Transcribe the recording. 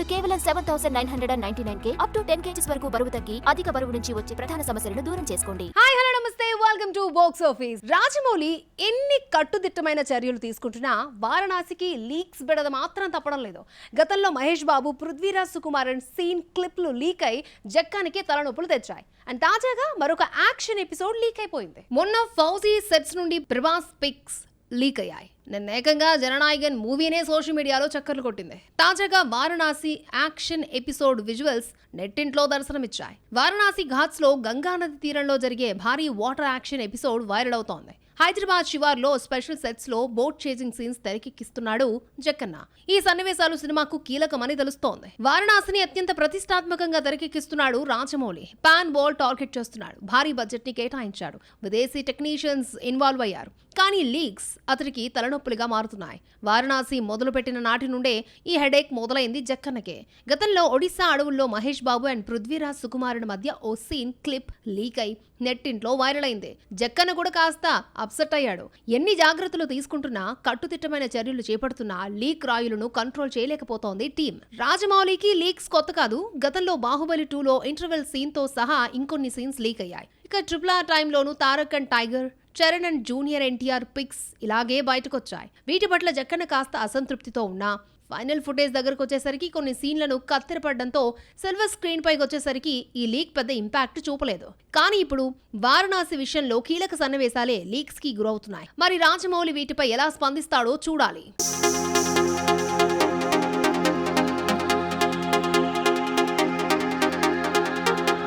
కేవలం 7,999K up to 10 kgs వరకు బరువు తగ్గి అధిక బరువు నుంచి వచ్చే ప్రధాన సమస్యలను దూరం చేసుకోండి. హాయ్ హలో నమస్తే, welcome to box office. Rajamouli ఎన్ని కట్టుదిట్టమైన చర్యలు తీసుకుంటున్నా వారణాసికి లీక్స్ బెడద మాత్రం తప్పడం లేదు. గతంలో మహేష్ బాబు పృథ్వీరాజ్ సుకుమారన్ సీన్ క్లిప్లు లీక్ అయి జక్కానికి తలనొప్పులు తెచ్చాయి. అండ్ తాజాగా మరొక యాక్షన్ ఎపిసోడ్ లీక్ అయిపోయింది. మొన్న ఫౌజీ సెట్స్ నుండి ప్రభాస్ పిక్స్ లీక్ అయ్యాయి. నిన్న ఏకంగా జననాయకన్ మూవీనే సోషల్ మీడియాలో చక్కర్లు కొట్టింది. తాజాగా వారణాసి యాక్షన్ ఎపిసోడ్ విజువల్స్ నెట్టింట్లో దర్శనమిచ్చాయి. వారణాసి ఘాట్స్ లో గంగానది తీరంలో జరిగే భారీ వాటర్ యాక్షన్ ఎపిసోడ్ వైరల్ అవుతోంది. హైదరాబాద్ శివార్లో స్పెషల్ సెట్స్ లో బోట్ చేజింగ్ సీన్స్ తెరకెక్కిస్తున్నాడు జక్కన్న. ఈ సన్నివేశాలు సినిమాకు కీలకమని తెలుస్తోంది. వారణాసిని అత్యంత ప్రతిష్టాత్మకంగా తెరకెక్కిస్తున్నాడు రాజమౌళి. పాన్ బాల్ టార్గెట్ చేస్తున్నాడు. భారీ బడ్జెట్ ని కేటాయించాడు. విదేశీ టెక్నీషియన్స్ ఇన్వాల్వ్ అయ్యారు. కానీ లీక్స్ అతడికి తలనొప్పులుగా మారుతున్నాయి. వారణాసి మొదలుపెట్టిన నాటి నుండే ఈ హెడేక్ మొదలైంది జక్కన్నకే. గతంలో ఒడిశా అడవుల్లో మహేష్ బాబు అండ్ పృథ్వీరాజ్ సుకుమారుడి మధ్య ఓ సీన్ క్లిప్ లీక్ అయి నెట్టింట్లో వైరల్ అయింది. జక్కన్న కూడా కాస్త అప్సెట్ అయ్యాడు. ఎన్ని జాగ్రత్తలు తీసుకుంటున్నా, కట్టుదిట్టమైన చర్యలు చేపడుతున్నా లీక్ రాయులను కంట్రోల్ చేయలేకపోతోంది టీం. రాజమౌళికి లీక్స్ కొత్త కాదు. గతంలో బాహుబలి 2లో ఇంటర్వెల్ సీన్ తో సహా ఇంకొన్ని సీన్స్ లీక్ అయ్యాయి. ఇక RRR టైంలోనూ Tarak and tiger, Charan and junior NTR pics ఇలాగే బయటకొచ్చాయి. వీటి పట్ల జక్కన్న కాస్త అసంతృప్తితో ఉన్నా ఫైనల్ ఫుటేజ్ దగ్గరకు వచ్చేసరికి కొన్ని సీన్లను కత్తిరపడడంతో సిల్వర్ స్క్రీన్ పైకి వచ్చేసరికి ఈ లీక్ పెద్ద ఇంపాక్ట్ చూపలేదు. కానీ ఇప్పుడు వారణాసి విషయంలో కీలక సన్నివేశాలే లీక్స్ కి గురవుతున్నాయి. మరి రాజమౌళి వీటిపై ఎలా స్పందిస్తాడో చూడాలి.